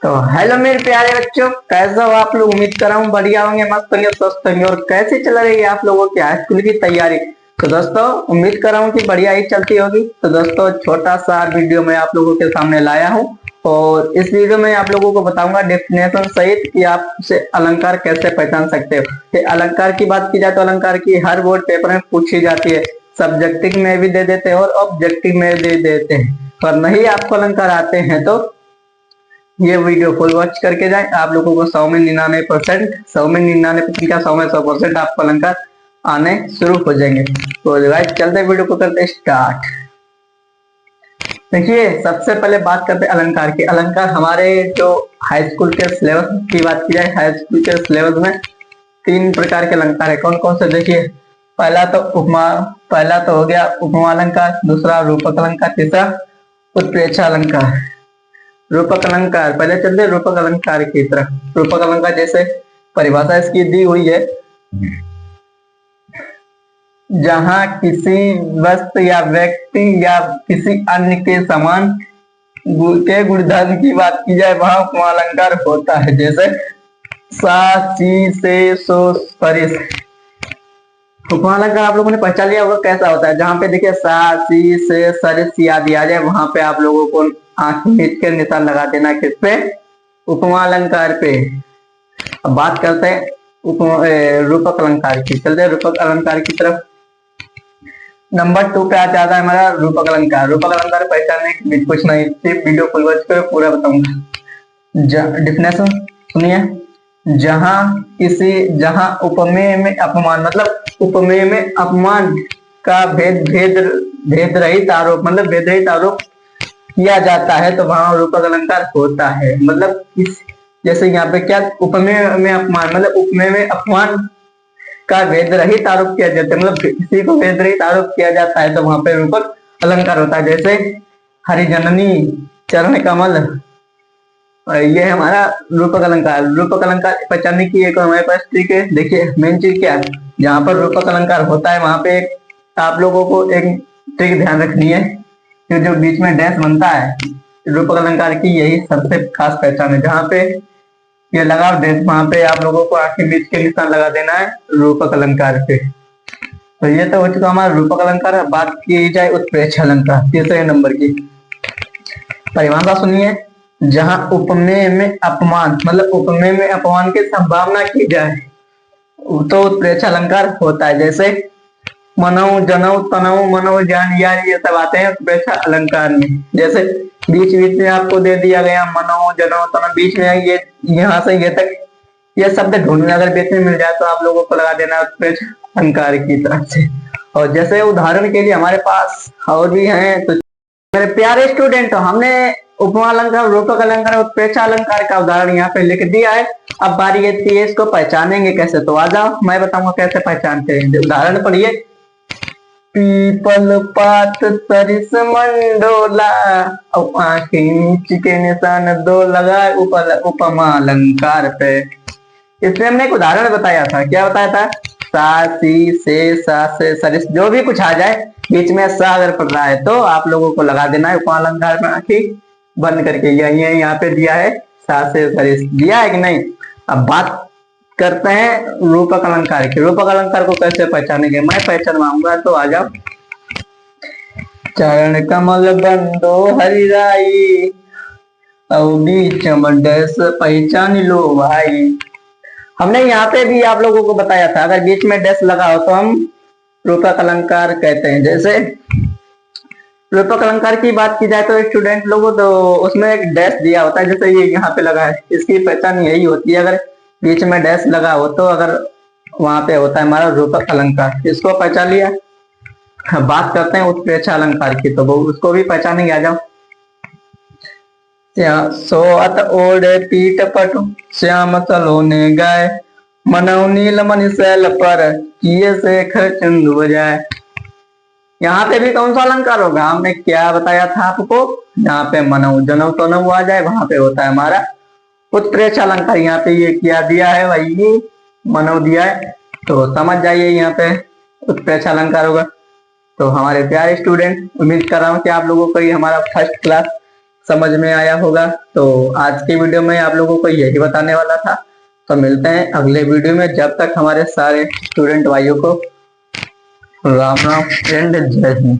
तो हेलो मेरे प्यारे बच्चों, कैसे हो आप लोग। उम्मीद कर रहा हूँ बढ़िया होंगे, मस्त होंगे, स्वस्थ होंगे। और कैसे चल रही है आप लोगों की हाई स्कूल की तैयारी। तो दोस्तों उम्मीद कर रहा हूँ कि बढ़िया ही चलती होगी। तो दोस्तों छोटा सा वीडियो मैं आप लोगों के सामने लाया हूँ और इस वीडियो में आप लोगों को बताऊंगा डेफिनेशन सहित कि आप से अलंकार कैसे पहचान सकते हो। कि अलंकार की बात की जाए तो अलंकार की हर बोर्ड पेपर में पूछी जाती है, सब्जेक्टिव में भी दे देते हैं और ऑब्जेक्टिव में भी दे देते हैं। पर नहीं आपको अलंकार आते हैं तो ये वीडियो फुल वॉच करके जाए। आप लोगों को 100 में 99%, 100 में 99% क्या 100 आपको अलंकार आने शुरू हो जाएंगे। तो गाइस चलते वीडियो को करते स्टार्ट। देखिए सबसे पहले बात करते हैं अलंकार की। अलंकार हमारे जो हाई स्कूल के सिलेबस की बात की जाए, हाई स्कूल के सिलेबस में 3 प्रकार के अलंकार है। कौन कौन से देखिए, पहला तो हो गया उपमा अलंकार, दूसरा रूपक अलंकार, तीसरा उत्प्रेक्षा अलंकार। रूपक अलंकार, पहले चलते रूपक अलंकार की तरफ। रूपक अलंकार जैसे परिभाषा इसकी दी हुई है, जहां किसी वस्तु या व्यक्ति या किसी अन्य के समान के गुणधर्म की बात की जाए वहां उपमा अलंकार होता है। जैसे सा, सी, से, सो, सरिस। उपमा अलंकार आप लोगों ने पहचान लिया होगा कैसा होता है। जहां पे देखिए सा, सी, से, सरिस याद आ जाए वहां पे आप लोगों को आंख मीच के निशान लगा देना। किस पे? उपमा अलंकार पे। अब बात करते हैं रूपक अलंकार की। चलते हैं रूपक अलंकार की तरफ। नंबर 2 पे आ जाता है हमारा रूपक अलंकार। रूपक अलंकार पहचानने की कुछ नहीं, सिर्फ वीडियो फुल वॉच कर पूरा बताऊंगा। डिफिनेशन सुनिए, जहां उपमेय में अपमान, मतलब उपमेय में अपमान का भेद रहित आरोप, मतलब भेद रहित आरोप किया जाता है तो वहां रूपक अलंकार होता है। मतलब जैसे यहाँ पे क्या उपमेय में अपमान, मतलब उपमेय में अपमान का भेद रहित आरोप किया जाता है, मतलब किसी को भेद रहित आरोप किया जाता है तो वहां पे रूपक अलंकार होता है। जैसे हरिजननी, चरण कमल, ये है हमारा रूपक अलंकार। रूपक अलंकार पहचानने की एक हमारे पास ट्रिक है। देखिए मेन चीज क्या है, जहां पर रूपक अलंकार होता है वहां पे आप लोगों को एक ट्रिक ध्यान रखनी है कि जो बीच में डैश बनता है रूपक अलंकार की, यही सबसे खास पहचान है। जहां पे ये लगा डैश वहां पे आप लोगों को आंखें बीच के निशान लगा देना है रूपक अलंकार पे। तो ये तो हो चुका हमारा रूपक अलंकार। बात की जाए उत्प्रेक्षा अलंकार, तीसरे नंबर की। परिभाषा सुनिए, जहां उपमेय में अपमान, मतलब उपमेय में अपमान की संभावना की जाए तो उत्प्रेक्षा अलंकार होता है। जैसे मनौ, जनौ, तनौ, मनौ, जान, यार, ये सब आते हैं उत्प्रेक्षा अलंकार में। जैसे बीच बीच में आपको दे दिया गया मनौ, जनौ, तनौ, बीच में ये यहाँ से ये तक ये शब्द ढूंढना, अगर बीच में मिल जाए तो आप लोगों को लगा देना उत्प्रेक्षा अलंकार की तरफ से। और जैसे उदाहरण के लिए हमारे पास और भी हैं, तो मेरे प्यारे स्टूडेंट हमने उपमा अलंकार, रूपक अलंकार और उत्प्रेक्षा अलंकार का उदाहरण यहाँ पे लिख दिया है। अब बारी ये थी इसको पहचानेंगे कैसे, तो आ जाओ मैं बताऊंगा कैसे पहचानते हैं। उदाहरण पढ़िए, पीपल पात सरिस मंडोला, आंखें के निशान दो लगाए उपमा अलंकार पे। इसमें हमने एक उदाहरण बताया था। क्या बताया था? सा, सी, से, सरिस, जो भी कुछ आ जाए बीच में सा अगर पड़ रहा है तो आप लोगों को लगा देना है उपमा अलंकार में आंखें बंद करके। यही यहाँ पे दिया है सा से सरिस, दिया है कि नहीं। अब बात करते हैं रूपक अलंकार की। रूपक अलंकार को कैसे पहचानेंगे, मैं पहचानवाऊंगा, तो आ जाओ। चरण कमल बंदो हरिराई, बीच डैश पहचान लो भाई। हमने यहाँ पे भी आप लोगों को बताया था, अगर बीच में डैश लगा हो तो हम रूपक अलंकार कहते हैं। जैसे रूपक अलंकार की बात की जाए तो स्टूडेंट लोगों, तो उसमें एक डैश दिया होता है, जैसे ये यहाँ पे लगा है, इसकी पहचान यही होती है। अगर बीच में डैश लगा हो तो अगर वहां पे होता है हमारा रूपक अलंकार। इसको पहचान लिया। बात करते हैं उत्प्रेक्षा अलंकार की, तो वो उसको भी पहचानेंगे। आ जाओ। सोअत ओढ़े पीठ पटु, श्याम सलोने गाय, मनौ नील मणि शैल पर, किए शेखर चंदु बजाए। यहाँ पे भी कौन सा अलंकार होगा, हमने क्या बताया था आपको, यहाँ पे मनौ, जनौ, तनौ आ जाए वहां पे होता है हमारा उत्प्रेक्षा अलंकार। यहाँ पे ये क्या दिया है भाई, ये मनौ दिया है, तो समझ जाइए यहाँ पे उत्प्रेक्षा अलंकार होगा। तो हमारे प्यारे स्टूडेंट, उम्मीद कर रहा हूँ कि आप लोगों को ये हमारा फर्स्ट क्लास समझ में आया होगा। तो आज की वीडियो में आप लोगों को यही बताने वाला था। तो मिलते हैं अगले वीडियो में। जब तक हमारे सारे स्टूडेंट भाइयों को राम राम एंड जय हिंद।